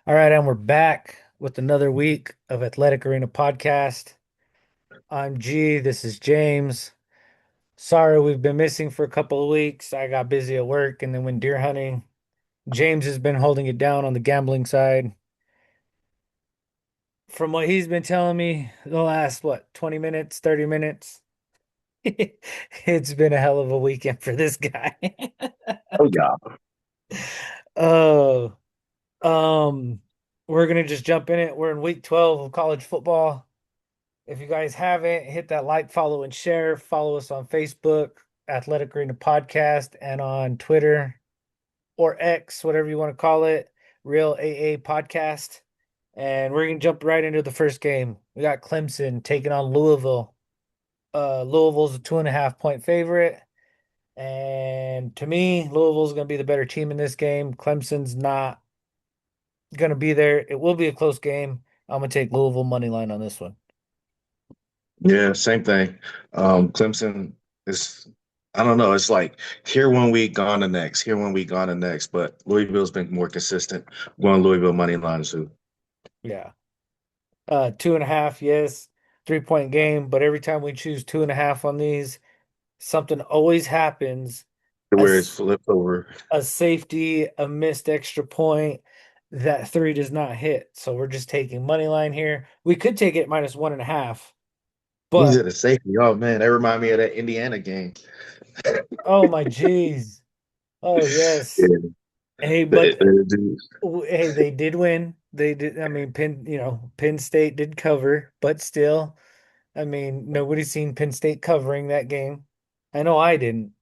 All right, and we're back with another week of Athletic Arena Podcast. I'm G. This is James. Sorry, we've been missing for a couple of weeks. I got busy at work and then went deer hunting. James has been holding it down on the gambling side. From what he's been telling me, the last, 20 minutes, 30 minutes, it's been a hell of a weekend for this guy. Oh yeah. Oh, um, we're gonna just jump in it. We're in week 12 of college football. If you guys haven't, hit that like, follow, and share. Follow us on Facebook, Athletic Arena Podcast, and on Twitter or X, whatever you want to call it, Real AA Podcast. And we're gonna jump right into the first game. We got Clemson taking on Louisville. Louisville's a 2.5 point favorite. And to me, Louisville's gonna be the better team in this game. Clemson's not gonna be there. It will be a close game. I'm gonna take Louisville money line on this one. Yeah, same thing. Clemson is, I don't know, it's like here one week, gone the next, here one week, gone the next, but Louisville's been more consistent. Going Louisville money line too. Yeah. 2.5, yes, 3 point game. But every time we choose 2.5 on these, something always happens. A, Where it's s- flipped over. a safety, a missed extra point. That three does not hit. So we're just taking money line here. We could take it -1.5, He's but at a safety. Oh man, that remind me of that Indiana game. oh my geez. Oh yes. Yeah, Hey, but dude. hey, they did win. They did. I mean, Penn State did cover, but still. I mean, nobody's seen Penn State covering that game. I know I didn't.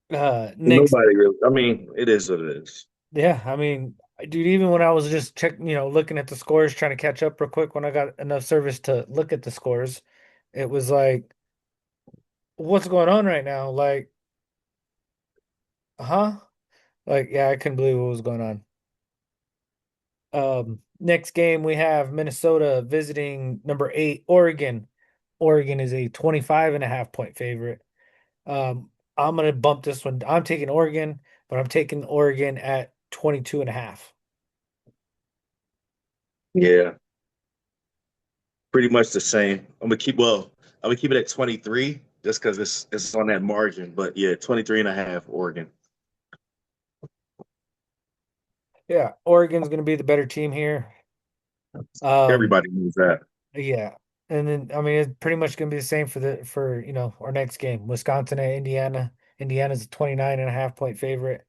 Next, Nobody really. I mean, it is what it is. yeah, I mean, dude, even when I was just looking at the scores, trying to catch up real quick when I got enough service to look at the scores, it was like, what's going on right now? Like, huh? Like, yeah, I couldn't believe what was going on. Next game we have Minnesota visiting number 8, Oregon. Oregon is a 25.5 point favorite. I'm gonna bump this one. I'm taking Oregon, but I'm taking Oregon at 22.5. Yeah, pretty much the same. I'm gonna keep it at 23 just because it's on that margin. But yeah, 23 and a half Oregon. Yeah, Oregon's gonna be the better team here. Um, Everybody knows that. yeah. And then I mean it's pretty much gonna be the same for our next game. Wisconsin and Indiana. Indiana's a 29.5 point favorite.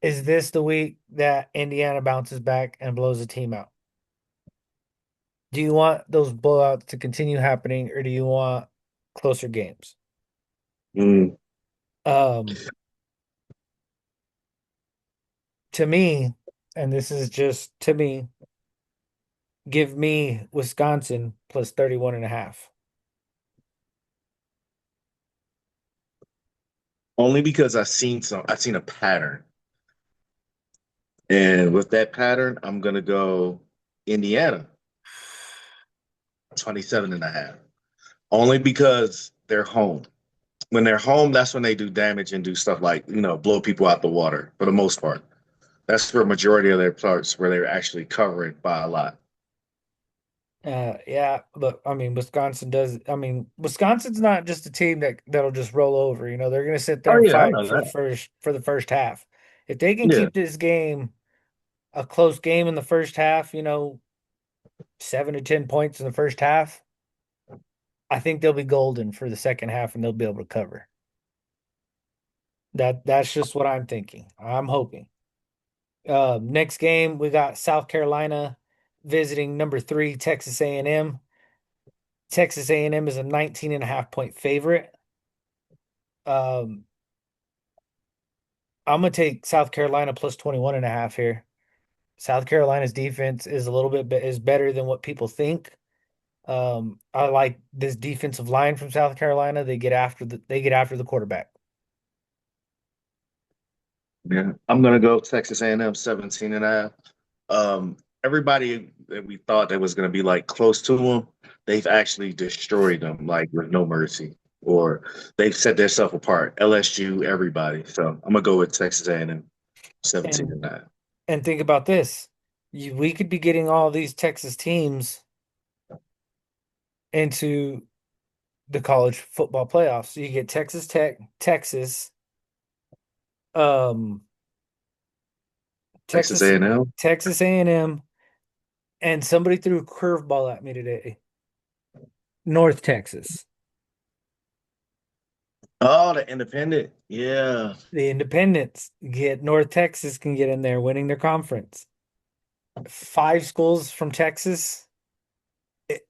Is this the week that Indiana bounces back and blows the team out? Do you want those blowouts to continue happening or do you want closer games? Mm. Um, to me, and this is just to me, give me Wisconsin plus 31.5. Only because I've seen a pattern. And with that pattern, I'm gonna go Indiana, 27 and a half. Only because they're home. When they're home, that's when they do damage and do stuff like, blow people out the water for the most part. That's for a majority of their parts where they're actually covering by a lot. Yeah, but I mean, Wisconsin's not just a team that'll just roll over. They're gonna sit there Oh and yeah, I fight know for the that. first half. If they can Yeah. keep this game a close game in the first half, 7 to 10 points in the first half, I think they'll be golden for the second half and they'll be able to cover. That's just what I'm thinking. I'm hoping. Next game we got South Carolina visiting number 3 Texas A&M. Texas A&M is a 19.5 point favorite. Um, I'm gonna take South Carolina plus 21.5 here. South Carolina's defense is a little bit is better than what people think. I like this defensive line from South Carolina. They get after the quarterback. Yeah. I'm gonna go Texas A&M 17 and a half. Everybody that we thought that was gonna be like close to them, they've actually destroyed them like with no mercy. Or they've set themselves apart. LSU, everybody. So I'm gonna go with Texas A&M. 17 And and 9. and think about this. We could be getting all these Texas teams into the college football playoffs. So you get Texas Tech, Texas, um, Texas Texas, A&M. Texas A&M, and somebody threw a curveball at me today. North Texas. Oh, the independent. Yeah. The Independents get North Texas can get in there winning their conference. Five schools from Texas.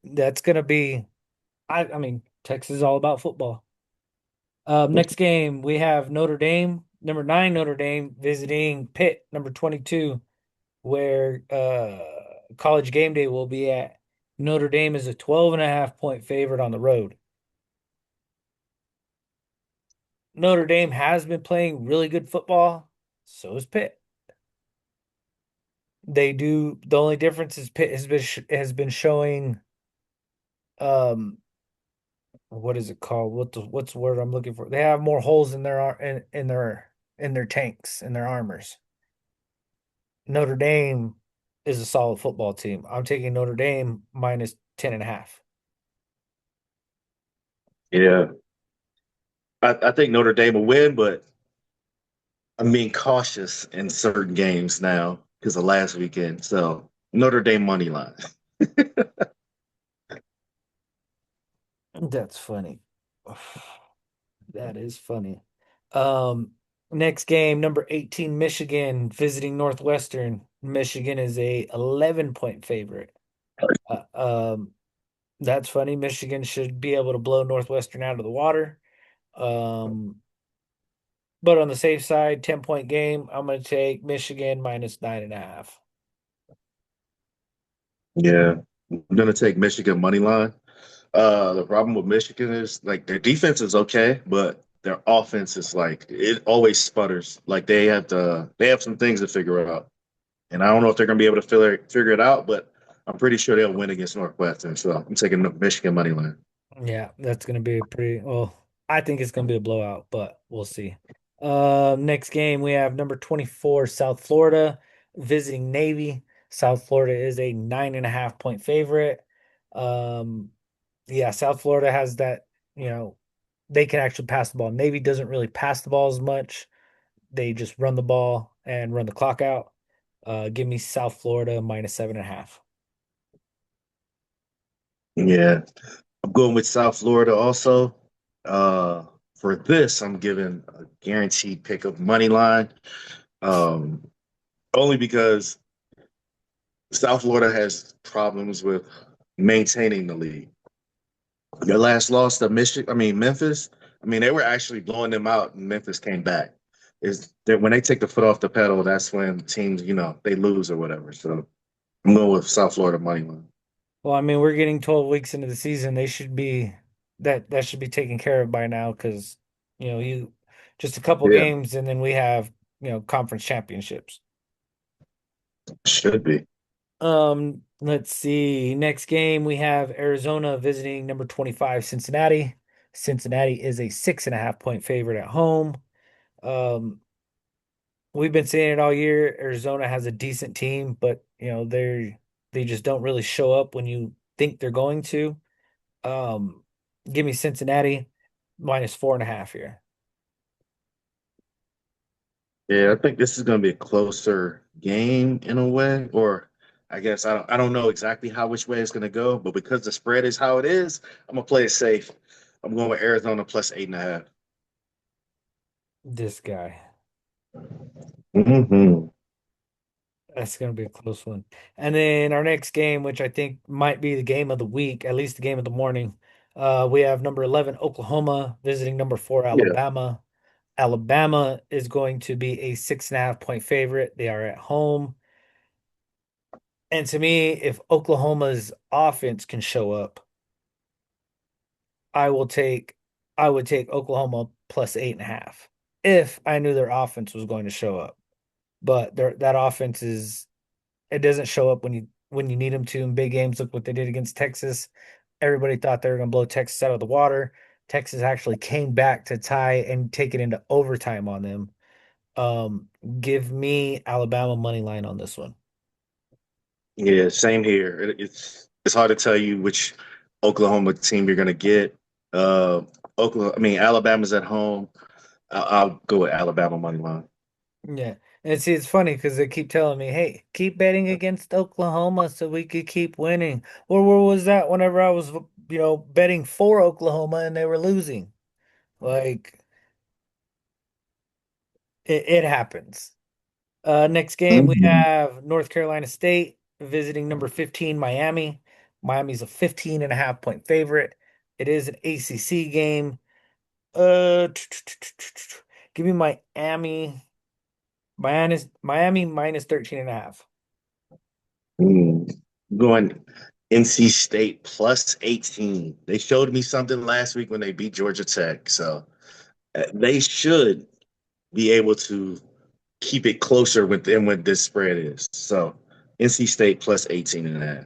That's gonna be I mean, Texas is all about football. Next game we have Notre Dame, number 9 Notre Dame visiting Pitt, number 22, where college game day will be at. Notre Dame is a 12 and a half point favorite on the road. Notre Dame has been playing really good football. So is Pitt. They do. The only difference is Pitt has been showing um what is it called? What's the word I'm looking for? They have more holes in their tanks in their armors. Notre Dame is a solid football team. I'm taking Notre Dame minus 10 and a half. Yeah. I think Notre Dame will win, but I'm being cautious in certain games now because of last weekend. So Notre Dame money line. That's funny. That is funny. Um, Next game, number 18, Michigan visiting Northwestern. Michigan is a 11-point favorite. Uh, um, that's funny. Michigan should be able to blow Northwestern out of the water. Um, but on the safe side, 10-point game, I'm going to take Michigan minus 9.5. Yeah. I'm gonna take Michigan money line. The problem with Michigan is like their defense is okay, but their offense is like it always sputters. Like they have some things to figure out. And I don't know if they're gonna be able to figure it out, but I'm pretty sure they'll win against Northwestern. So I'm taking the Michigan money line. Yeah, that's going to be a pretty, well, I think it's going to be a blowout, but we'll see. Next game, we have number 24, South Florida visiting Navy. South Florida is a 9.5 point favorite. Um, yeah, South Florida has that, you know, they can actually pass the ball. Navy doesn't really pass the ball as much. They just run the ball and run the clock out. Give me South Florida minus 7.5. Yeah. I'm going with South Florida also. Uh, for this, I'm giving a guaranteed pick of money line. Um, only because South Florida has problems with maintaining the lead. Their last loss to Michigan, I mean Memphis. I mean they were actually blowing them out, and Memphis came back. Is that when they take the foot off the pedal, that's when teams, they lose or whatever. So I'm going with South Florida money line. Well, I mean, we're getting 12 weeks into the season. They should be that should be taken care of by now because you just a couple Yeah, games and then we have, conference championships. should be. Let's see. Next game we have Arizona visiting number 25, Cincinnati. Cincinnati is a 6.5 point favorite at home. Um, we've been saying it all year. Arizona has a decent team, but they just don't really show up when you think they're going to. Um, Give me Cincinnati minus 4.5 here. Yeah, I think this is going to be a closer game in a way, or I guess I don't know exactly how which way it's going to go, but because the spread is how it is, I'm gonna play it safe. I'm going with Arizona plus 8.5. This guy. Mm-hmm. That's going to be a close one. And then our next game, which I think might be the game of the week, at least the game of the morning, we have number 11, Oklahoma, visiting number 4, Yeah, Alabama. Alabama is going to be a 6.5 point favorite. They are at home. And to me, if Oklahoma's offense can show up, I will take I would take Oklahoma plus 8.5 if I knew their offense was going to show up. But that offense it doesn't show up when you need them to in big games. Look what they did against Texas. Everybody thought they were going to blow Texas out of the water. Texas actually came back to tie and take it into overtime on them. Um, Give me Alabama money line on this one. Yeah, same here. It's hard to tell you which Oklahoma team you're gonna get. Alabama's at home. I'll go with Alabama money line. Yeah. And see, it's funny because they keep telling me, hey, keep betting against Oklahoma so we could keep winning. Or where was that whenever I was, betting for Oklahoma and they were losing? Like, it happens. Next game, we Mhm. have North Carolina State visiting number 15, Miami. Miami's a 15 and a half point favorite. It is an ACC game. Give me Miami minus 13 and a half. Mm. Going NC State plus 18. They showed me something last week when they beat Georgia Tech. So they should be able to keep it closer within what this spread is. So NC State plus 18 and a half.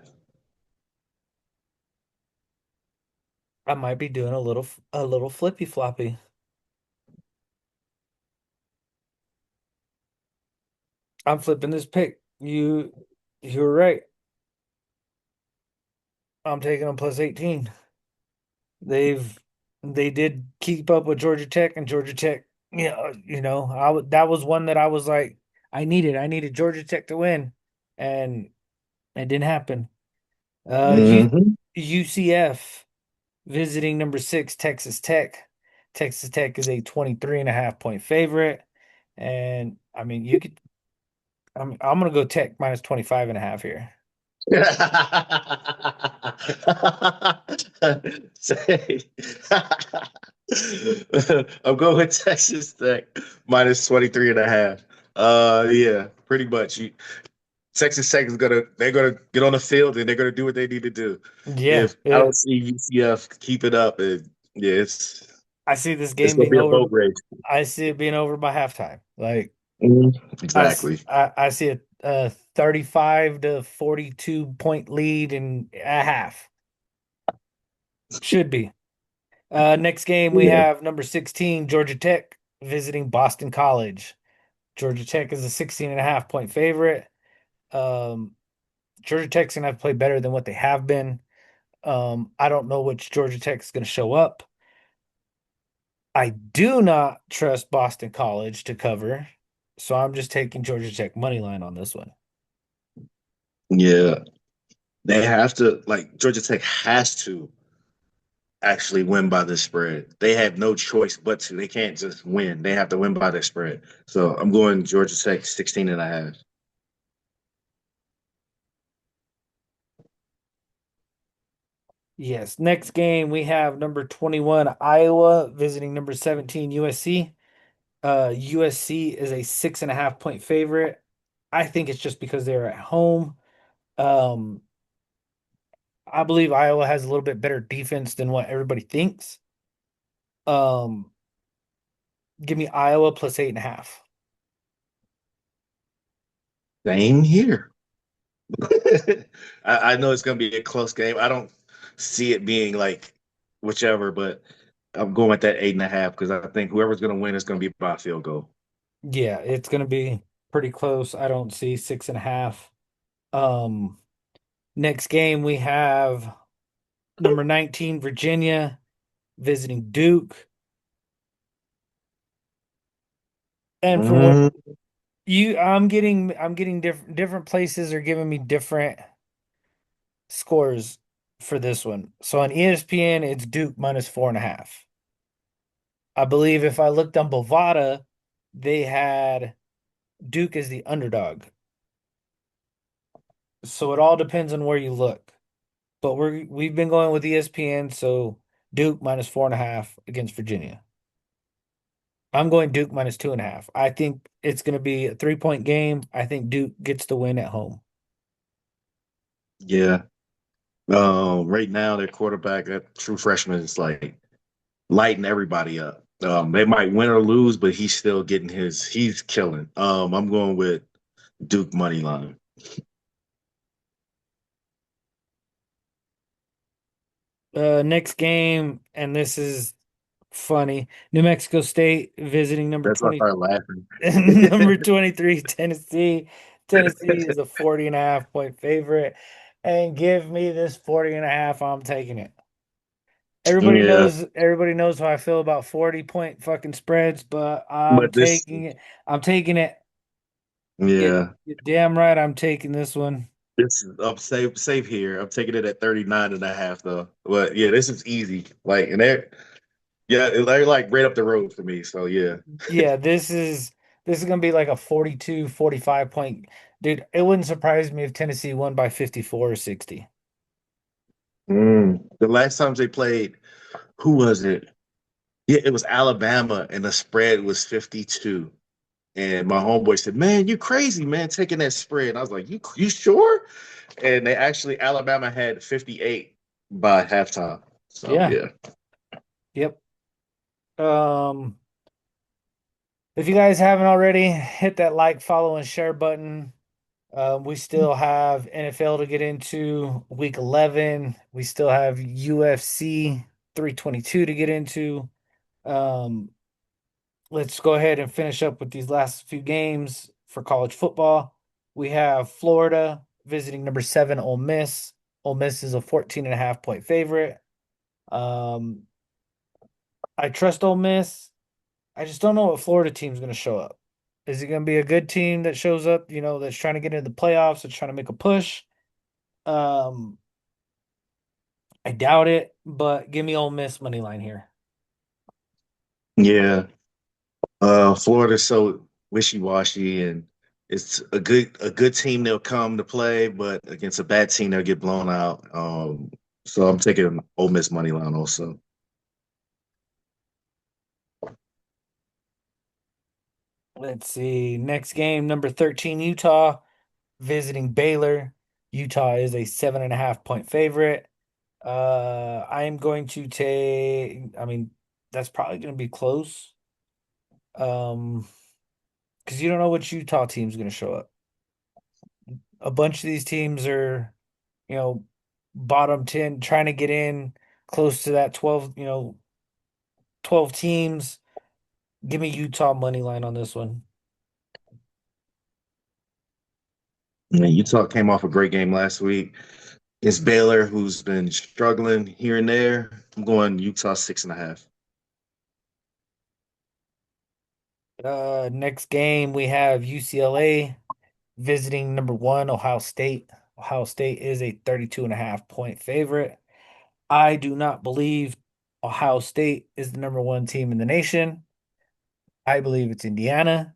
I might be doing a little flippy floppy. I'm flipping this pick. You're right. I'm taking them plus 18. They've they did keep up with Georgia Tech and Georgia Tech. Yeah, that was one that I was like, I needed Georgia Tech to win, and it didn't happen. Hmm. UCF visiting number 6 Texas Tech. Texas Tech is a 23 and a half point favorite, and I mean you could. I'm gonna go Tech minus 25 and a half here. Say, I'm going with Texas Tech minus 23 and a half. Yeah, pretty much. Texas Tech they're gonna get on the field and they're gonna do what they need to do. Yeah, If I yeah. don't see UCF keep it up, yeah, I see this it's game gonna being be a over. boat race. I see it being over by halftime. Like Mhm. Exactly. I see a 35 to 42 point lead in a half. Should be. Next game we Yeah. have number 16 Georgia Tech visiting Boston College. Georgia Tech is a 16 and a half point favorite. Um, Georgia Tech's gonna have to play better than what they have been. I don't know which Georgia Tech's gonna show up. I do not trust Boston College to cover, so I'm just taking Georgia Tech money line on this one. Yeah. They have to like Georgia Tech has to actually win by the spread. They have no choice but to. They can't just win. They have to win by the spread. So I'm going Georgia Tech 16 and a half. Yes. Next game we have number 21 Iowa visiting number 17 USC. USC is a 6 and a half point favorite. I think it's just because they're at home. Um, I believe Iowa has a little bit better defense than what everybody thinks. Um, Give me Iowa plus 8.5. Same here. I know it's going to be a close game. I don't see it being like whichever, but I'm going with that 8.5 because I think whoever's going to win is going to be by a field goal. Yeah, it's gonna be pretty close. I don't see 6.5. Um, Next game we have number 19 Virginia visiting Duke. And for what Mm, I'm getting different places are giving me different scores for this one. So on ESPN, it's Duke minus 4.5. I believe if I looked on Bovada, they had Duke as the underdog. So it all depends on where you look. But we've been going with ESPN, so Duke minus 4.5 against Virginia. I'm going Duke minus 2.5. I think it's going to be a 3 point game. I think Duke gets the win at home. yeah. Right now, their quarterback, that true freshman, is like lighting everybody up. They might win or lose, but he's still getting he's killing. I'm going with Duke money line. Next game, and this is Funny. New Mexico State visiting number That's why I 20, started laughing. number 23, Tennessee. Tennessee is a 40 and a half point favorite. And give me this 40 and a half. I'm taking it. Yeah, Everybody knows how I feel about 40-point fucking spreads, but I'm but this, taking it. I'm taking it. Get, yeah, get damn right I'm taking this one. this I'm safe here. I'm taking it at 39 and a half though. But yeah, this is easy. Like and they're like right up the road for me. So yeah. Yeah, this is gonna be like a 42, 45 point. Dude, it wouldn't surprise me if Tennessee won by 54 or 60. The last times they played, who was it? Yeah, it was Alabama, and the spread was 52. And my homeboy said, "Man, you crazy, man, taking that spread." And I was like, "You sure?" And they actually Alabama had 58 by halftime. So Yeah. yeah, Yep. Um, if you guys haven't already, hit that like, follow, and share button. We still have NFL to get into week 11. We still have UFC 322 to get into. Um, let's go ahead and finish up with these last few games for college football. We have Florida visiting number 7, Ole Miss. Ole Miss is a 14 and a half point favorite. Um, I trust Ole Miss. I just don't know what Florida team's going to show up. Is it going to be a good team that shows up, that's trying to get into the playoffs, that's trying to make a push? Um, I doubt it, but give me Ole Miss money line here. yeah. Florida's so wishy-washy, and it's a good team they'll come to play, but against a bad team they'll get blown out. So I'm taking Ole Miss money line also. Let's see. Next game, number 13, Utah visiting Baylor. Utah is a 7.5 point favorite. I am going to take, I mean, that's probably going to be close. Um, because you don't know which Utah team's going to show up. A bunch of these teams are, you know, bottom 10, trying to get in close to that 12, 12 teams. Give me Utah money line on this one. And Utah came off a great game last week. It's Baylor who's been struggling here and there. I'm going Utah 6.5. Next game we have UCLA visiting number 1, Ohio State. Ohio State is a 32.5 point favorite. I do not believe Ohio State is the number 1 team in the nation. I believe it's Indiana.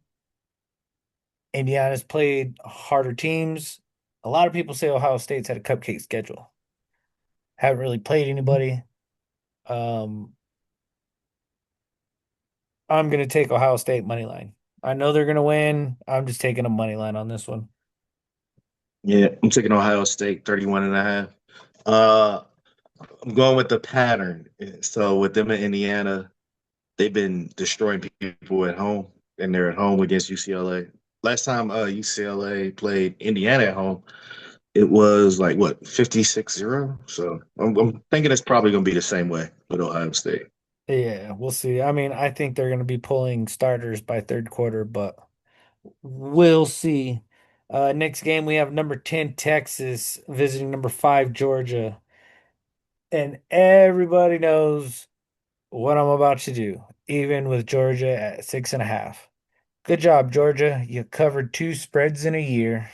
Indiana's played harder teams. A lot of people say Ohio State's had a cupcake schedule. Haven't really played anybody. Um, I'm gonna take Ohio State money line. I know they're gonna win. I'm just taking a money line on this one. Yeah, I'm taking Ohio State 31.5. Uh, I'm going with the pattern. So with them in Indiana, they've been destroying people at home, and they're at home against UCLA. Last time UCLA played Indiana at home, it was like what 56-0. So I'm thinking it's probably going to be the same way with Ohio State. Yeah, we'll see. I mean, I think they're gonna be pulling starters by third quarter, but we'll see. Next game we have number 10 Texas visiting number 5 Georgia, and everybody knows what I'm about to do, even with Georgia at 6.5. Good job, Georgia. You covered 2 spreads in a year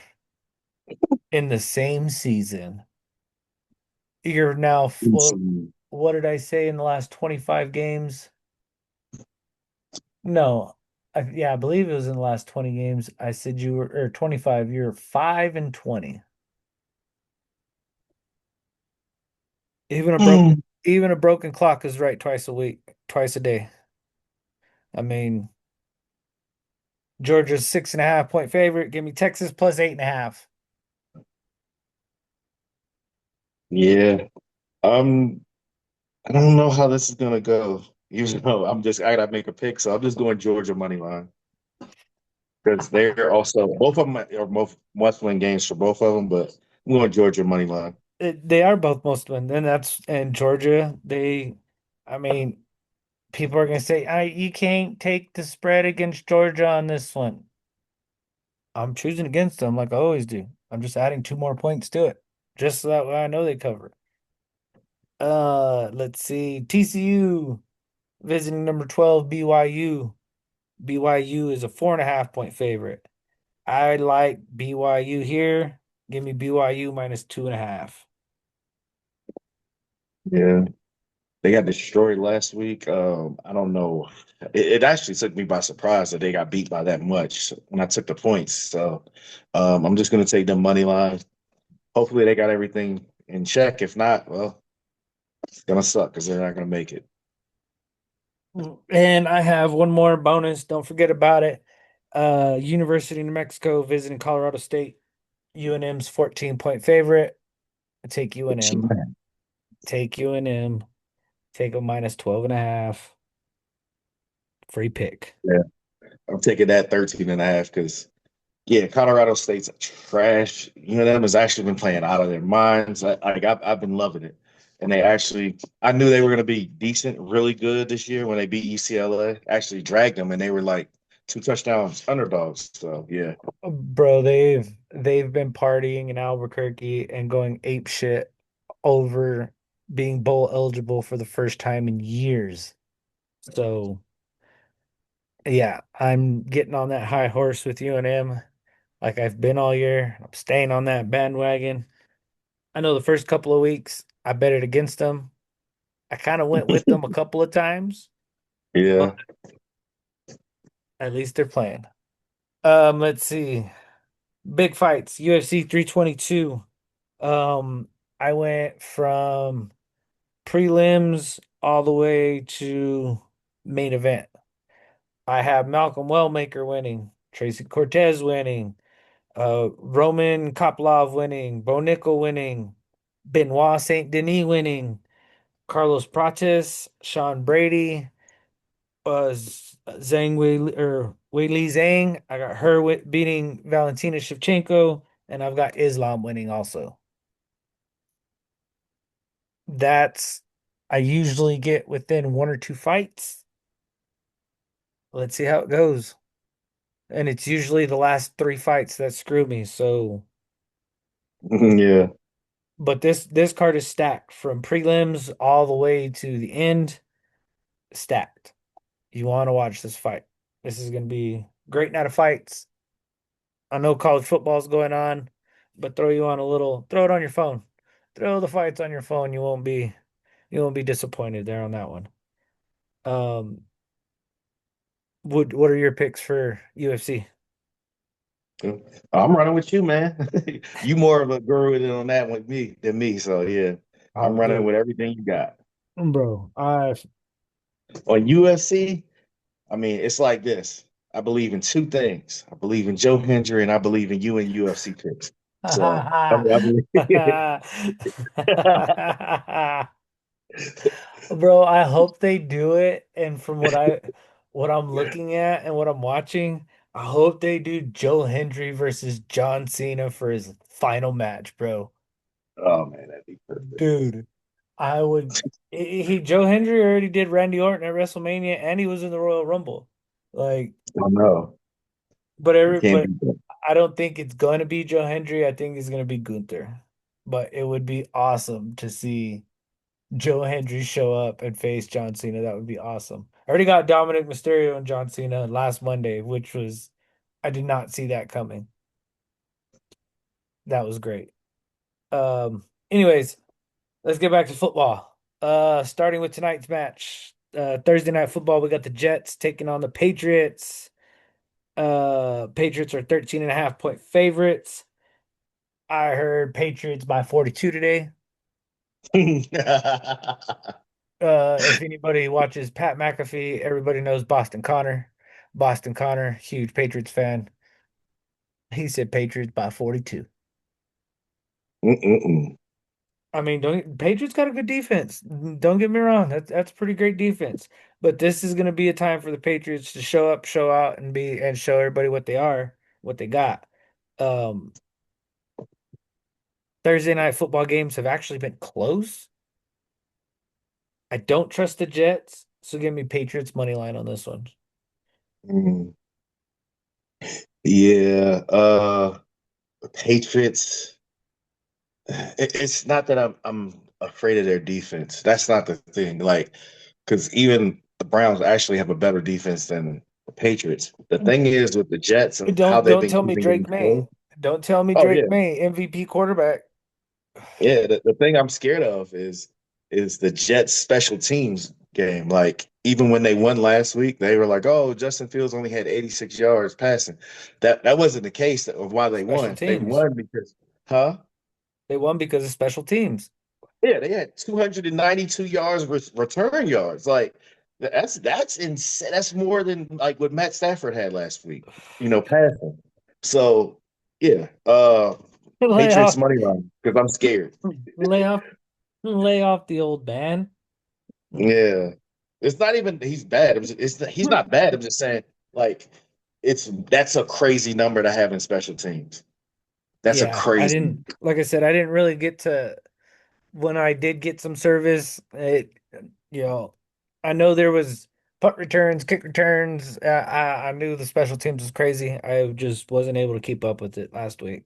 in the same season. You're now, well, what did I say in the last 25 games? No, yeah, I believe it was in the last 20 games. I said you were, or 25, you're 5-20. Even a broken, Mm. even a broken clock is right twice a week, twice a day. I mean, Georgia's 6.5 point favorite. Give me Texas plus 8.5. Yeah, um, I don't know how this is gonna go. Even though I gotta make a pick, so I'm just going Georgia money line because they're also both of them are both must-win games for both of them, but I'm going Georgia money line. They are both most win, and Georgia. I mean, People are gonna say, you can't take the spread against Georgia on this one. I'm choosing against them like I always do. I'm just adding 2 more points to it, just so that way I know they cover it. Let's see. TCU visiting number 12, BYU. BYU is a 4.5 point favorite. I like BYU here. Give me BYU minus 2.5. Yeah. They got destroyed last week. I don't know. It actually took me by surprise that they got beat by that much when I took the points. So I'm just going to take the money line. Hopefully they got everything in check. If not, well, it's going to suck because they're not going to make it. And I have one more bonus. Don't forget about it. University of New Mexico visiting Colorado State. UNM's 14 point favorite. Take UNM. Take UNM. Take a minus 12.5. Free pick. Yeah, I'm taking that 13 and a half because, yeah, Colorado State's trash. UNM has actually been playing out of their minds. I've been loving it. And I knew they were going to be decent, really good this year when they beat UCLA. Actually dragged them, and they were like 2 touchdowns underdogs. So, yeah. Bro, they've been partying in Albuquerque and going ape shit over being bowl eligible for the first time in years. So yeah, I'm getting on that high horse with UNM like I've been all year. I'm staying on that bandwagon. I know the first couple of weeks I bet it against them. I kind of went with them a couple of times, but Yeah. at least they're playing. Let's see. Big fights, UFC 322. Um, I went from prelims all the way to main event. I have Malcolm Wellmaker winning, Tracy Cortez winning, Roman Kopilov winning, Bo Nickel winning, Benoit Saint Denis winning, Carlos Prates, Sean Brady, Zhang Wei Li Zhang. I got her beating Valentina Shevchenko, and I've got Islam winning also. That's I usually get within 1 or 2 fights. Let's see how it goes. And it's usually the last 3 fights that screw me. So, Yeah. but this card is stacked from prelims all the way to the end, stacked. You want to watch this fight. This is going to be great night of fights. I know college football's going on, but throw it on your phone. Throw the fights on your phone. You won't be disappointed there on that one. Um, what are your picks for UFC? I'm running with you, man. You more of a guru on that with me than me. So yeah, Oh, I'm running dude, with everything you got. bro, I On UFC, I mean, it's like this. I believe in two things. I believe in Joe Hendry and I believe in you and UFC picks. So I believe bro, I hope they do it. And from what I'm looking at and what I'm watching, I hope they do Joe Hendry versus John Cena for his final match, bro. oh man, that'd be perfect. Dude, I would. Joe Hendry already did Randy Orton at WrestleMania, and he was in the Royal Rumble. Like, I know. You can't but beat that. I don't think it's going to be Joe Hendry. I think it's going to be Gunther. But it would be awesome to see Joe Hendry show up and face John Cena. That would be awesome. I already got Dominic Mysterio and John Cena last Monday, which was I did not see that coming. That was great. Anyways, let's get back to football. Starting with tonight's match. Thursday night football, we got the Jets taking on the Patriots. Patriots are 13.5 point favorites. I heard Patriots by 42 today. If anybody watches Pat McAfee, everybody knows Boston Connor. Boston Connor, huge Patriots fan. He said Patriots by 42. Mm-mm-mm. I mean, don't Patriots got a good defense. Don't get me wrong. That's pretty great defense. But this is going to be a time for the Patriots to show up, show out, and show everybody what they are, what they got. Um, Thursday night football games have actually been close. I don't trust the Jets. So give me Patriots money line on this one. Mm, yeah. Patriots. It's not that I'm afraid of their defense. That's not the thing. Like, because even the Browns actually have a better defense than the Patriots. The thing is with the Jets and how Don't they've don't been tell me keeping Drake games May. close. Don't tell me Oh yeah, Drake May, MVP quarterback. yeah. The thing I'm scared of is the Jets special teams game. Like even when they won last week, they were like, "Oh, Justin Fields only had 86 yards passing." That wasn't the case of why they Special won. They teams. won because, huh? They won because of special teams. Yeah, they had 292 yards return yards. Like that's insane. That's more than like what Matt Stafford had last week. Passing. So yeah, Lay Patriots off, money line because I'm scared. lay off, lay off the old man. Yeah, it's not even he's bad. He's not bad. I'm just saying like that's a crazy number to have in special teams. That's a Yeah, I crazy. didn't, like I said, I didn't really get to when I did get some service. You know, I know there was punt returns, kick returns. I knew the special teams was crazy. I just wasn't able to keep up with it last week.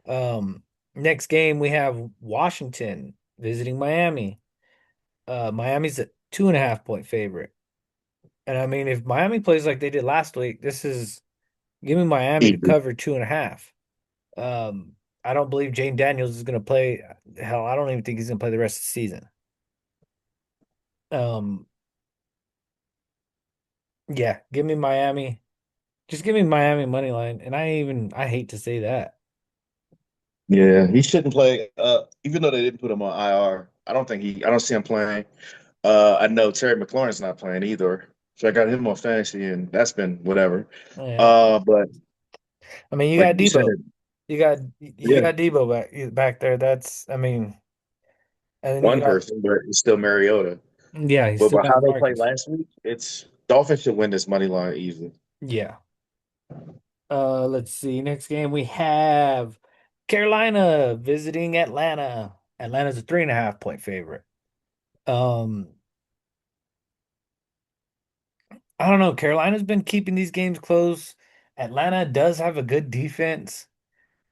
Um, Next game we have Washington visiting Miami. Miami's a 2.5 point favorite. And I mean, if Miami plays like they did last week, this is give me Miami to cover 2.5. Um, I don't believe Jane Daniels is going to play. Hell, I don't even think he's going to play the rest of the season. Um, yeah, give me Miami. Just give me Miami money line. And I hate to say that. Yeah, he shouldn't play. Even though they didn't put him on IR, I don't see him playing. I know Terry McLaurin's not playing either. So I got him on fantasy and that's been whatever. Yeah, But I mean, you like got you said, Debo. You yeah, got Debo back there. That's I mean, and then you one got person, but it's still Mariota. yeah, he's But still by got how they played Marcus. last week, it's Dolphins should win this money line easily. Yeah. Let's see. Next game we have Carolina visiting Atlanta. Atlanta's a 3.5 point favorite. Um, I don't know. Carolina's been keeping these games close. Atlanta does have a good defense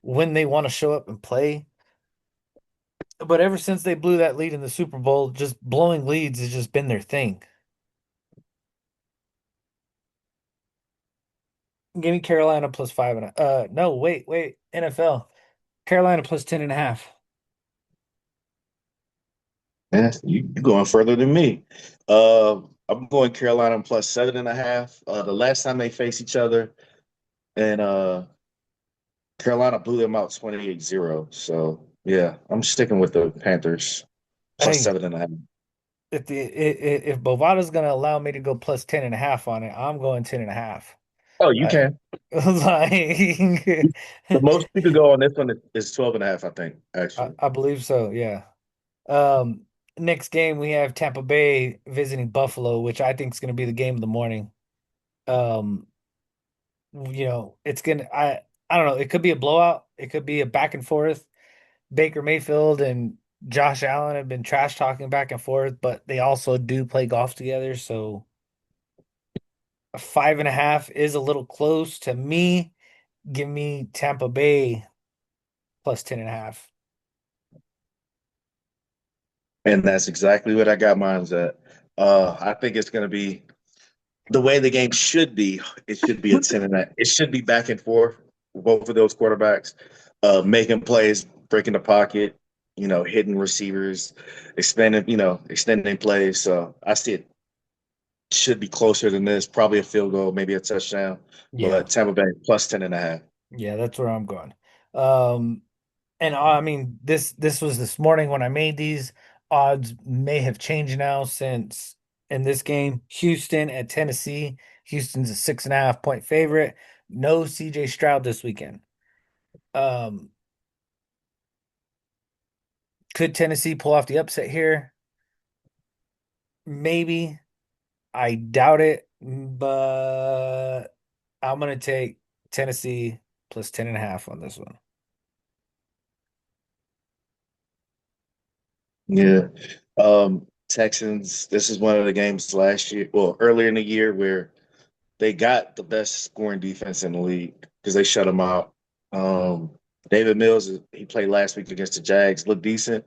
when they want to show up and play. But ever since they blew that lead in the Super Bowl, just blowing leads has just been their thing. Give me Carolina plus 5 and no, wait. NFL. Carolina plus 10.5. Yeah, you going further than me. I'm going Carolina plus 7.5. The last time they faced each other, and Carolina blew them out 28-0. So yeah, I'm sticking with the Panthers plus Hey, 7.5. if Bovada's gonna allow me to go plus 10.5 on it, I'm going 10.5. Oh, you Like, can. like The most you could go on this one is 12.5, I think, actually. I believe so, yeah. Um, Next game we have Tampa Bay visiting Buffalo, which I think is gonna be the game of the morning. Um, it's gonna I don't know, it could be a blowout, it could be a back and forth. Baker Mayfield and Josh Allen have been trash talking back and forth, but they also do play golf together, so a 5.5 is a little close to me. Give me Tampa Bay plus 10.5. And that's exactly what I got mine's at. I think it's going to be the way the game should be. It should be a 10 and a, it should be back and forth. Both of those quarterbacks making plays, breaking the pocket, hitting receivers, extending plays. So I see it should be closer than this. Probably a field goal, maybe a touchdown. Yeah, But Tampa Bay plus 10.5. yeah, that's where I'm going. Um, and I mean this was this morning when I made these. Odds may have changed now since in this game. Houston at Tennessee. Houston's a 6.5 point favorite. No CJ Stroud this weekend. Um, could Tennessee pull off the upset here? Maybe. I doubt it, but I'm gonna take Tennessee plus 10.5 on this one. Yeah. Texans. This is one of the games last year, well, earlier in the year where they got the best scoring defense in the league because they shut them out. Um, David Mills, he played last week against the Jags, looked decent.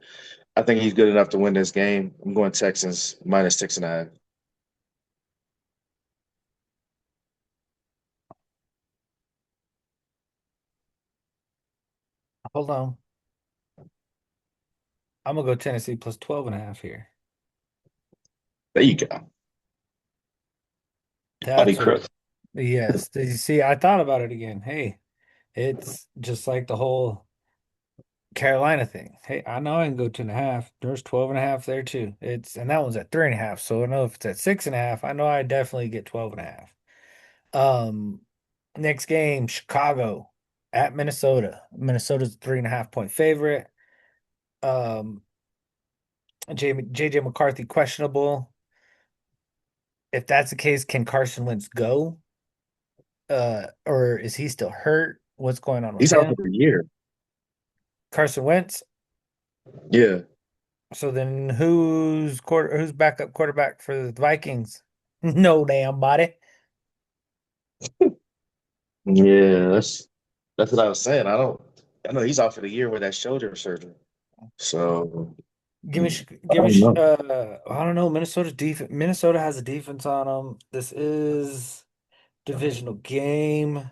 I think he's good enough to win this game. I'm going Texans minus 6.5. Hold on. I'm gonna go Tennessee plus 12 and a half here. There you go. Buddy That's what Crook. yes. Did you see? I thought about it again. Hey, it's just like the whole Carolina thing. Hey, I know I can go 2.5. There's 12 and a half there too. And that one's at 3.5. So I know if it's at 6.5, I know I definitely get 12 and a half. Next game, Chicago at Minnesota. Minnesota's a 3.5 point favorite. Um, JJ McCarthy questionable. If that's the case, can Carson Wentz go? Or is he still hurt? What's going on with He's out him? for the year. Carson Wentz. Yeah. So then who's backup quarterback for the Vikings? No damn body. Yeah, that's what I was saying. I know he's out for the year with that shoulder surgery. So I Give me don't know. I don't know. Minnesota's defense. Minnesota has a defense on them. This is divisional game.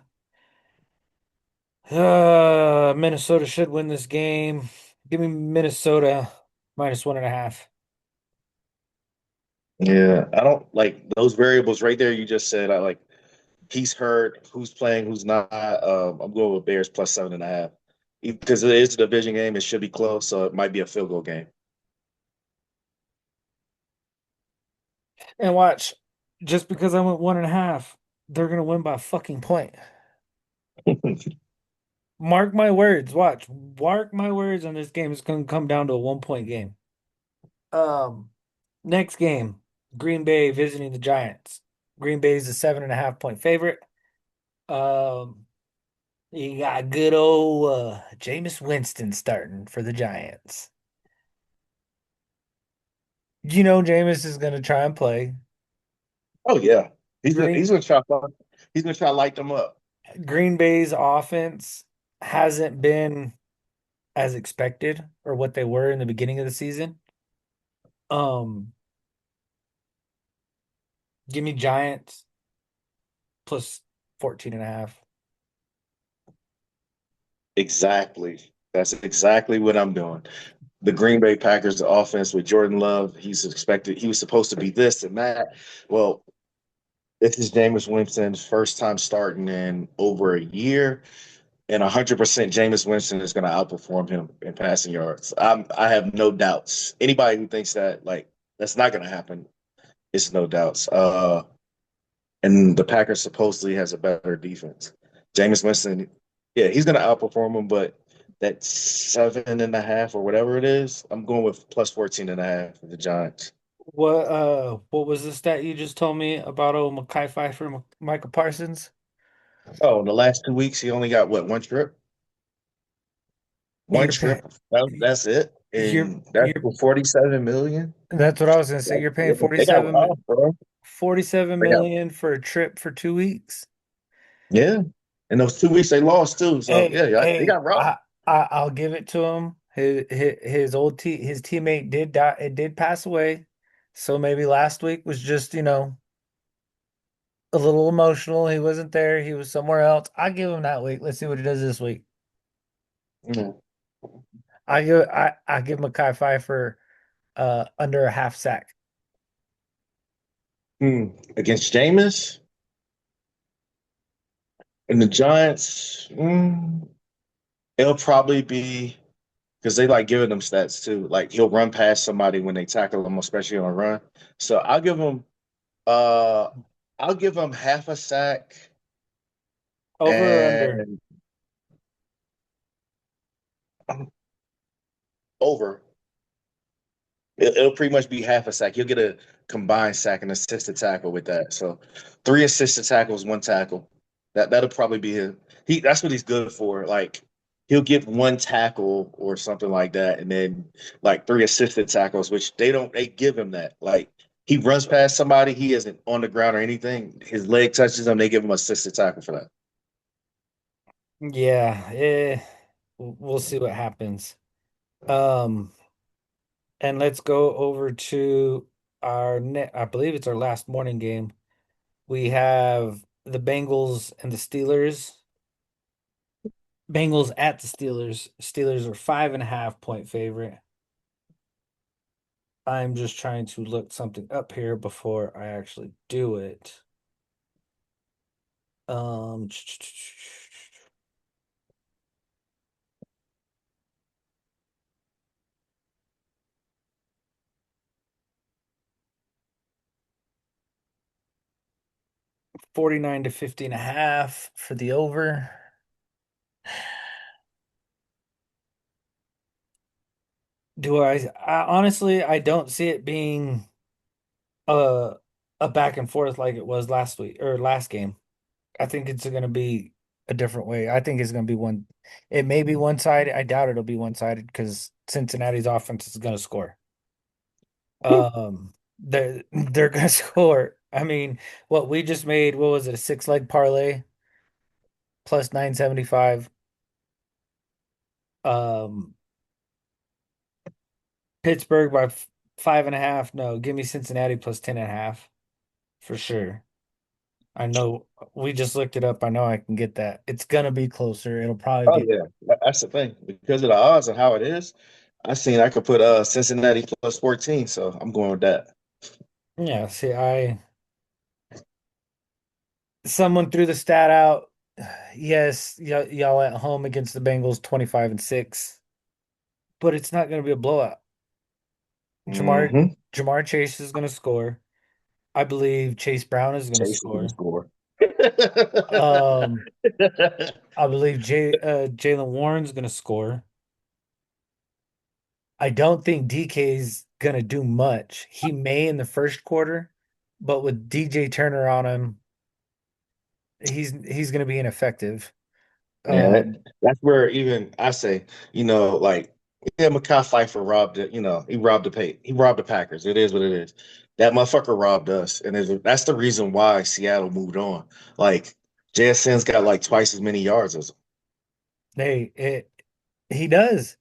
Minnesota should win this game. Give me Minnesota minus 1.5. Yeah, I don't like those variables right there. You just said I like he's hurt, who's playing, who's not. I'm going with Bears plus 7.5 because it is a division game. It should be close, so it might be a field goal game. And watch, just because I went 1.5, they're gonna win by a fucking point. Mark my words. Watch. Mark my words on this game. It's gonna come down to a 1 point game. Um, Next game, Green Bay visiting the Giants. Green Bay is a 7.5 point favorite. Um, you got good old Jameis Winston starting for the Giants. You know Jameis is gonna try and play. Oh yeah, Green he's gonna try to light them up. Green Bay's offense hasn't been as expected or what they were in the beginning of the season. Um, Give me Giants plus 14.5. Exactly. That's exactly what I'm doing. The Green Bay Packers offense with Jordan Love, he was supposed to be this and that. Well, this is Jameis Winston's first time starting in over a year, and 100% Jameis Winston is going to outperform him in passing yards. I have no doubts. Anybody who thinks that like that's not going to happen, it's no doubts. And the Packers supposedly has a better defense. Jameis Winston, yeah, he's going to outperform him, but that 7.5 or whatever it is, I'm going with plus 14.5 for the Giants. What was the stat you just told me about old Mekhi Phifer and Michael Parsons? Oh, in the last 2 weeks, he only got what, one trip? One You're paying trip. That's it. And that's you're for 47 million. that's what I was gonna say. Like, You're paying yeah, they got robbed, bro. 47 They got million for a trip for 2 weeks. yeah. And those 2 weeks they lost too. So Hey, yeah, they hey, got robbed. I'll give it to him. His teammate did die. It did pass away. So maybe last week was just, a little emotional. He wasn't there. He was somewhere else. I give him that week. Let's see what he does this week. Yeah. I give Mekhi Phifer under a half sack. Against Jameis and the Giants, it'll probably be because they like giving them stats too. Like he'll run past somebody when they tackle him, especially on a run. So uh I'll give him half a sack Over or under? and over. It'll pretty much be half a sack. You'll get a combined sack and assisted tackle with that. So three assisted tackles, one tackle. That'll probably be his. That's what he's good for. Like he'll get one tackle or something like that, and then like three assisted tackles, which they give him that. Like he runs past somebody, he isn't on the ground or anything. His leg touches him, they give him assisted tackle for that. Yeah, we'll see what happens. Um, and let's go over to our net. I believe it's our last morning game. We have the Bengals and the Steelers. Bengals at the Steelers. Steelers are 5.5 point favorite. I'm just trying to look something up here before I actually do it. 49 to 50 and a half for the over. I honestly I don't see it being a a back and forth like it was last week or last game. I think it's going to be a different way. I think it's going to be one. It may be one sided. I doubt it'll be one sided because Cincinnati's offense is going to score. They're going to score. I mean, what we just made, what was it, a 6 leg parlay plus 975. Um, Pittsburgh by 5.5. No, give me Cincinnati plus 10.5 for sure. I know we just looked it up. I know I can get that. It's gonna be closer. It'll probably Oh be yeah, that's the thing. Because of the odds and how it is, I could put Cincinnati plus 14, so I'm going with that. yeah. See, I someone threw the stat out. Yes, y'all at home against the Bengals 25-6, but it's not gonna be a blowout. Jamar Mm-hmm. Jamar Chase is gonna score. I believe Chase Brown is gonna Chase is gonna score. score. Um, I believe Jalen Warren's gonna score. I don't think DK's gonna do much. He may in the first quarter, but with DJ Turner on him, he's gonna be ineffective. Yeah, Um, that's where even I say, like yeah, Mekhi Phifer robbed it. He robbed the Packers. It is what it is. That motherfucker robbed us, and that's the reason why Seattle moved on. Like JSN's got like twice as many yards as him. he does.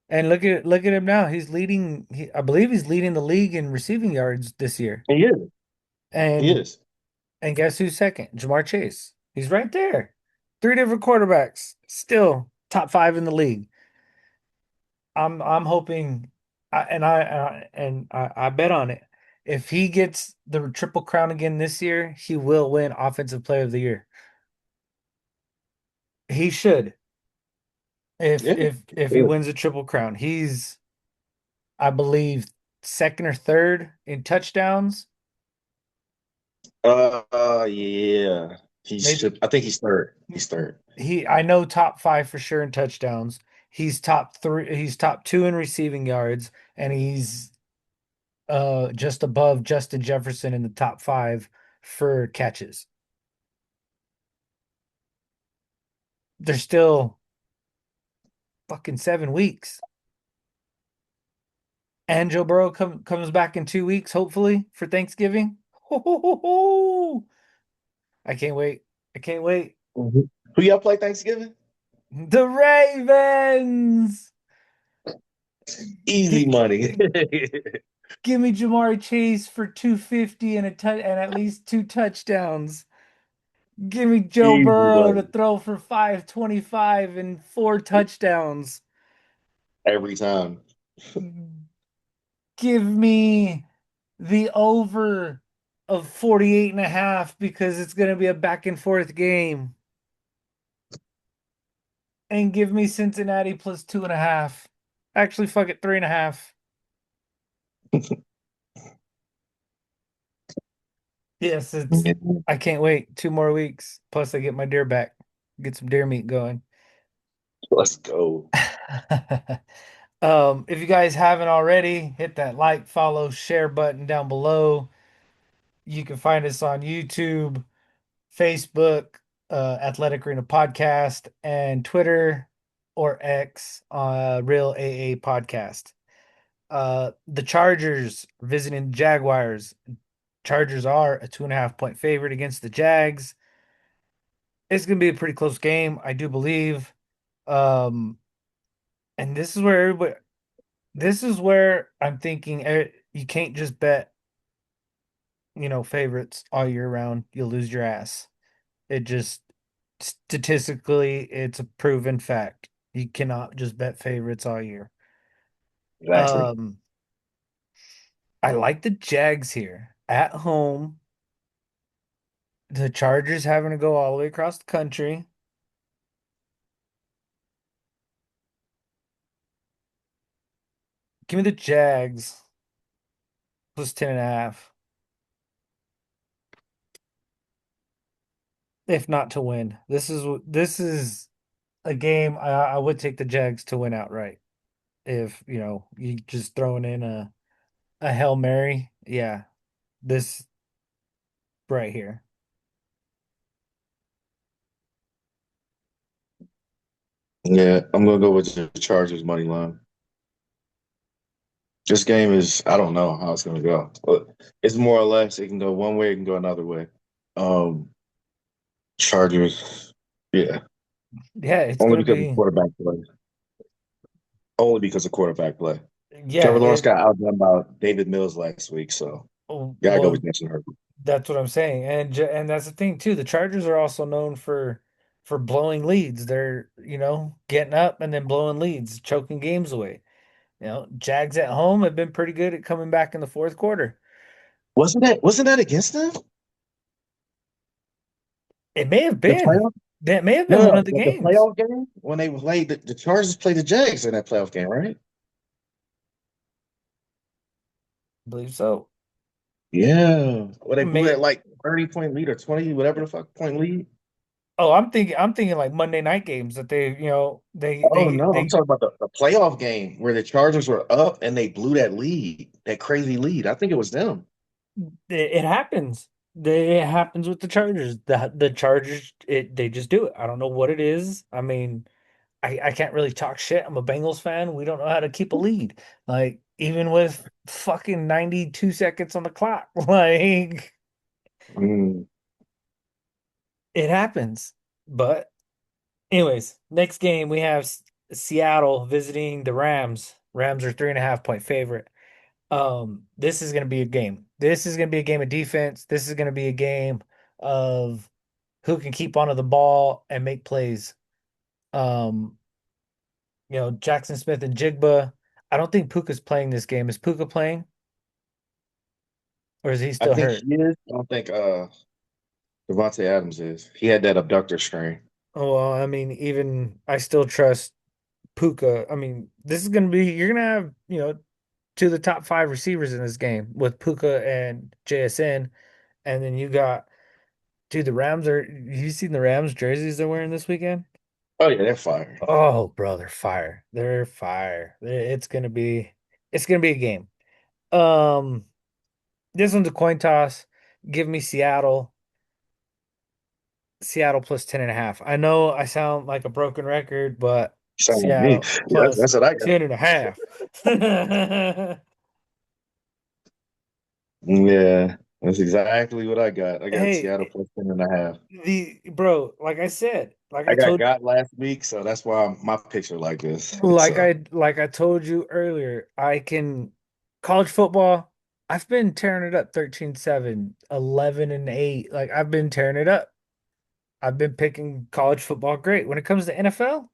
And look at him now. He's leading. I believe he's leading the league in receiving yards this year. He is. He And is. and guess who's second? Jamar Chase. He's right there. Three different quarterbacks, still top five in the league. I'm hoping, I bet on it. If he gets the triple crown again this year, he will win Offensive Player of the Year. He should. If Yeah. if if he Yeah. wins a triple crown, he's I believe second or third in touchdowns. Yeah. He Maybe should. I think he's third. He's third. I know top five for sure in touchdowns. He's top three. He's top two in receiving yards, and he's just above Justin Jefferson in the top five for catches. There's still fucking 7 weeks. And Joe Burrow comes back in 2 weeks, hopefully, for Thanksgiving. Ho, ho, ho, ho. I can't wait. I can't wait. Mhm. Who y'all play Thanksgiving? The Ravens. Easy G- money. Give me Jamari Chase for 250 and and at least two touchdowns. Give me Joe Easy Burrow to money. throw for 525 and four touchdowns. Every time. Give me the over of 48.5 because it's going to be a back and forth game. And give me Cincinnati plus 2.5. Actually, fuck it, 3.5. Yes, I can't wait. 2 more weeks. Plus, I get my deer back. Get some deer meat going. Let's go. If you guys haven't already, hit that like, follow, share button down below. You can find us on YouTube, Facebook, Athletic Arena Podcast, and Twitter. or X, Real AA Podcast. The Chargers visiting the Jaguars. Chargers are a 2.5 point favorite against the Jags. It's gonna be a pretty close game, I do believe. Um, and this is where I'm thinking you can't just bet, favorites all year round. You'll lose your ass. It just statistically, it's a proven fact. You cannot just bet favorites all year. Exactly. Um, I like the Jags here at home. The Chargers having to go all the way across the country. Give me the Jags plus 10.5, if not to win. This is a game I would take the Jags to win outright. If you just throwing in a Hail Mary, yeah, this right here. Yeah, I'm gonna go with the Chargers money line. This game is I don't know how it's gonna go. But it's more or less it can go one way, it can go another way. Um Chargers, yeah. Yeah, it's Only gonna because of be. quarterback play. Only because of quarterback play. Yeah, Trevor Lawrence got outdone by David Mills last week, so gotta go well, with Justin Herbert. that's what I'm saying, and that's the thing too. The Chargers are also known for blowing leads. They're getting up and then blowing leads, choking games away. Jags at home have been pretty good at coming back in the fourth quarter. Wasn't that against them? It may have The been. playoff? That may have No, been no, one no. of the The games. playoff game when they played the Chargers played the Jags in that playoff game, right? I believe so. Yeah. Well, they blew May that like 30-point lead or 20, whatever the fuck point lead. Oh, I'm thinking like Monday night games that they, they Oh they no, I'm they talking about the playoff game where the Chargers were up and they blew that lead, that crazy lead. I think it was them. it happens. It happens with the Chargers. The Chargers, they just do it. I don't know what it is. I mean, I can't really talk shit. I'm a Bengals fan. We don't know how to keep a lead. Like even with fucking 92 seconds on the clock. Like Mm. it happens. But anyways, next game we have Seattle visiting the Rams. Rams are 3.5 point favorite. This is gonna be a game. This is gonna be a game of defense. This is gonna be a game of who can keep onto the ball and make plays. Um, Jackson Smith and Jigba. I don't think Puka's playing this game. Is Puka playing, or is he I still think hurt? he is. I don't think Devontae Adams is. He had that abductor strain. Oh, well, I mean, even I still trust Puka. I mean, this is gonna be you're gonna have, two of the top five receivers in this game with Puka and JSN, and then you got dude, the Rams are you seen the Rams jerseys they're wearing this weekend? Oh yeah, they're fire. Oh, brother, fire. They're fire. It's gonna be a game. Um, this one's a coin toss. Give me Seattle. Seattle plus 10.5. I know I sound like a broken record, but Same with me. Seattle Yeah, plus that's what I got. 10.5. Yeah, that's exactly what I got. I got Seattle Hey, plus 10.5. the bro, like I said, like I I told got last week, so that's why my picks are like this. like So I told you earlier, I can college football, I've been tearing it up 13-7, 11-8. Like I've been tearing it up. I've been picking college football great. When it comes to NFL,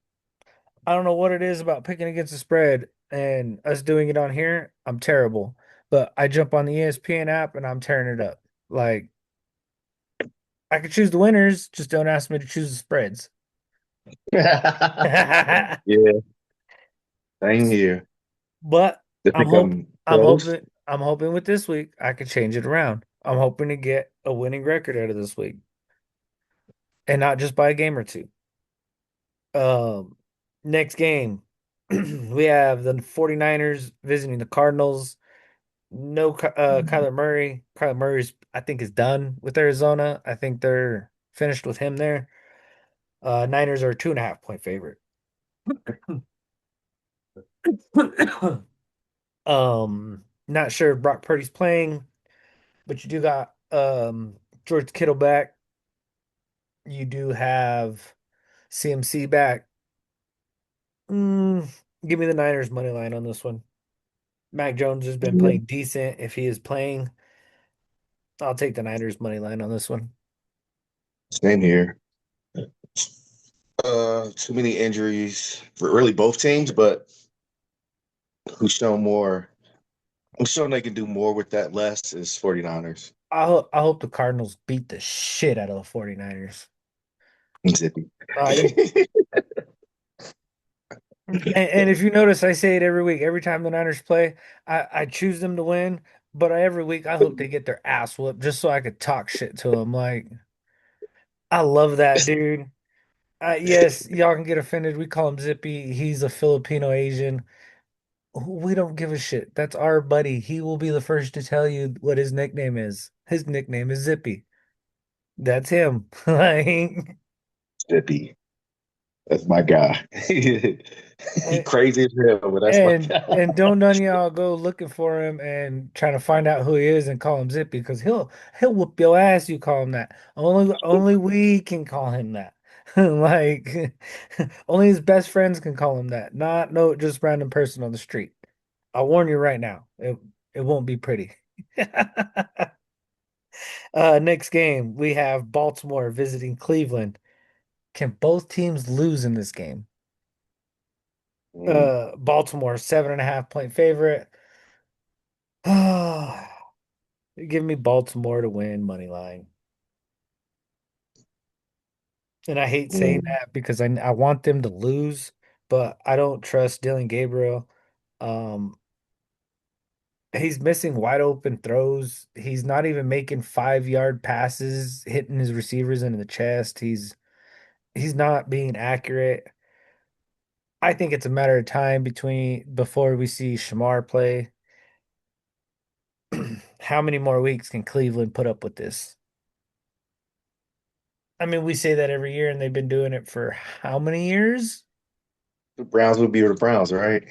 I don't know what it is about picking against the spread and us doing it on here. I'm terrible. But I jump on the ESPN app and I'm tearing it up. Like I could choose the winners, just don't ask me to choose the spreads. yeah, same here. But To I'm pick hope them I'm close. hoping I'm hoping with this week I could change it around. I'm hoping to get a winning record out of this week and not just by a game or two. Um Next game we have the 49ers visiting the Cardinals. No Kyler Murray. Kyler Murray's I think is done with Arizona. I think they're finished with him there. Niners are a 2.5 point favorite. Not sure if Brock Purdy's playing, but you do got George Kittle back. You do have CMC back. Mm, Give me the Niners money line on this one. Mac Jones has been playing decent. If he is playing, I'll take the Niners money line on this one. Same here. Too many injuries for really both teams, but who's shown more? Who's shown they can do more with that less is 49ers. I hope the Cardinals beat the shit out of the 49ers. Zippy. Uh, and if you notice, I say it every week. Every time the Niners play, I choose them to win, but every week I hope they get their ass whooped just so I could talk shit to them. Like, I love that dude. Yes, y'all can get offended. We call him Zippy. He's a Filipino Asian. We don't give a shit. That's our buddy. He will be the first to tell you what his nickname is. His nickname is Zippy. That's him. Like, Zippy. That's my guy. He crazy as hell, but that's my guy. and don't none of y'all go looking for him and trying to find out who he is and call him Zippy because he'll whoop your ass. You call him that. Only we can call him that. Like only his best friends can call him that. Not no just random person on the street. I'll warn you right now. It won't be pretty. Next game we have Baltimore visiting Cleveland. Can both teams lose in this game? Mm, Baltimore 7.5 point favorite. Give me Baltimore to win money line. And I hate saying mm. that because I want them to lose, but I don't trust Dylan Gabriel. Um, he's missing wide open throws. He's not even making 5 yard passes, hitting his receivers in the chest. He's not being accurate. I think it's a matter of time before we see Shamar play. How many more weeks can Cleveland put up with this? I mean, we say that every year, and they've been doing it for how many years? The Browns would be the Browns, right?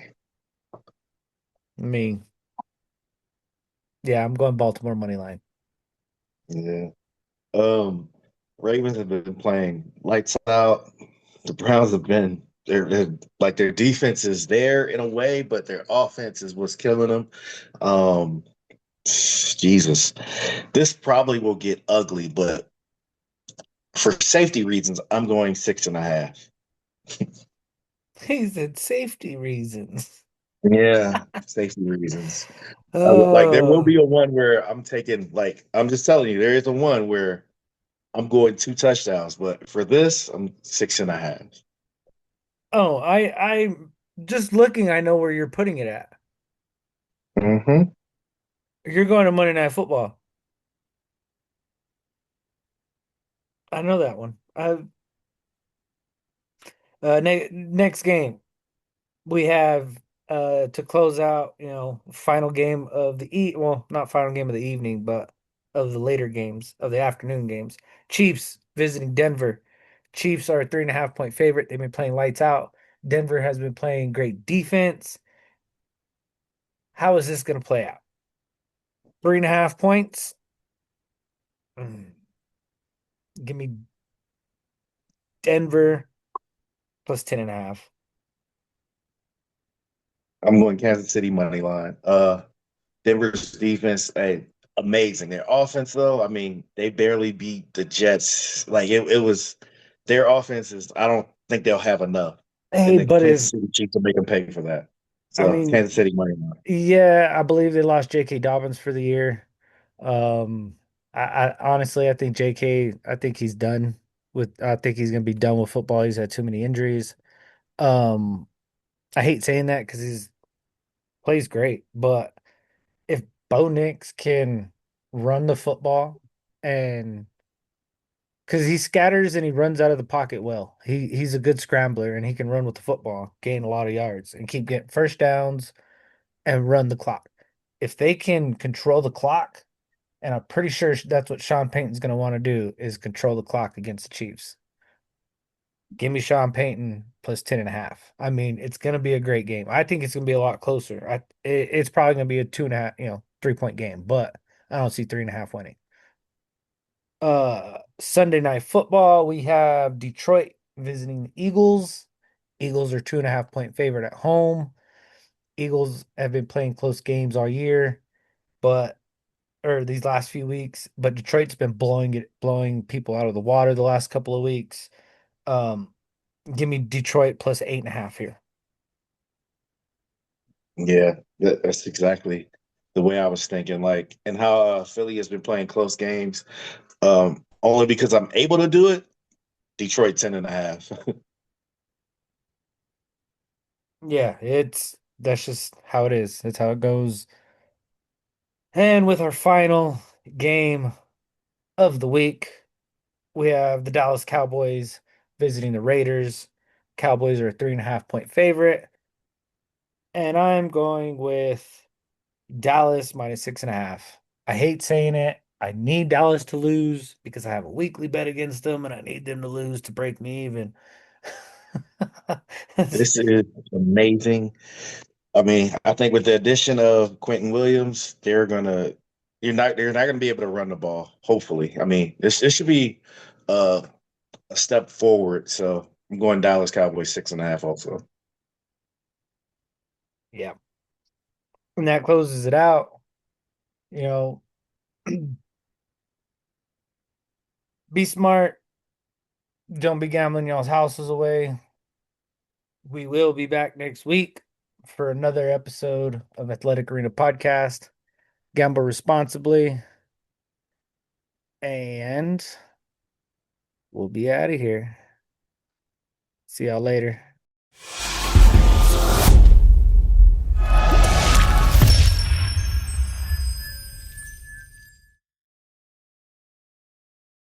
I mean, yeah, I'm going Baltimore money line. Yeah. Um, Ravens have been playing lights out. The Browns have been they're like their defense is there in a way, but their offense is what's killing them. Um, Jesus, this probably will get ugly, but for safety reasons, I'm going 6.5. He said safety reasons. Yeah, safety reasons. Like there will Oh, be a one where I'm taking like I'm just telling you, there is a one where I'm going 2 touchdowns, but for this, I'm 6.5. I just looking, I know where you're putting it at. Mm-hmm. You're going to Monday Night Football. I know that one. Next game we have to close out, final game of well, not final game of the evening, but of the later games of the afternoon games. Chiefs visiting Denver. Chiefs are a 3.5 point favorite. They've been playing lights out. Denver has been playing great defense. How is this going to play out? 3.5 points. Mm, Give me Denver plus 10.5. I'm going Kansas City money line. Denver's defense, hey, amazing. Their offense, though, I mean, they barely beat the Jets. Like it was their offense is. I don't think they'll have enough, Hey, and the but Kansas if City Chiefs will make them pay for that. I So mean, Kansas City money line. yeah, I believe they lost J.K. Dobbins for the year. Um, I honestly, I think J.K. I think he's done I think he's gonna be done with football. He's had too many injuries. Um, I hate saying that because he's plays great, but if Bo Nix can run the football and because he scatters and he runs out of the pocket well, he's a good scrambler and he can run with the football, gain a lot of yards, and keep getting first downs and run the clock. If they can control the clock, and I'm pretty sure that's what Sean Payton's going to want to do is control the clock against the Chiefs. Give me Sean Payton plus 10.5. I mean, it's going to be a great game. I think it's going to be a lot closer. It's probably going to be a 2.5, 3 point game, but I don't see 3.5 winning. Sunday night football, we have Detroit visiting the Eagles. Eagles are 2.5 point favorite at home. Eagles have been playing close games all year, but or these last few weeks, but Detroit's been blowing people out of the water the last couple of weeks. Um, Give me Detroit plus 8.5 here. Yeah, that's exactly the way I was thinking. Like, and how Philly has been playing close games. Only because I'm able to do it. Detroit 10.5. Yeah, that's just how it is. That's how it goes. And with our final game of the week, we have the Dallas Cowboys visiting the Raiders. Cowboys are a 3.5 point favorite, and I'm going with Dallas minus 6.5. I hate saying it. I need Dallas to lose because I have a weekly bet against them, and I need them to lose to break me even. This is amazing. I mean, I think with the addition of Quentin Williams, they're not gonna be able to run the ball. Hopefully, I mean, this should be uh, a step forward. So I'm going Dallas Cowboys 6.5 also. Yeah, and that closes it out. You know, be smart. Don't be gambling y'all's houses away. We will be back next week for another episode of Athletic Arena Podcast. Gamble responsibly, and we'll be out of here. See y'all later.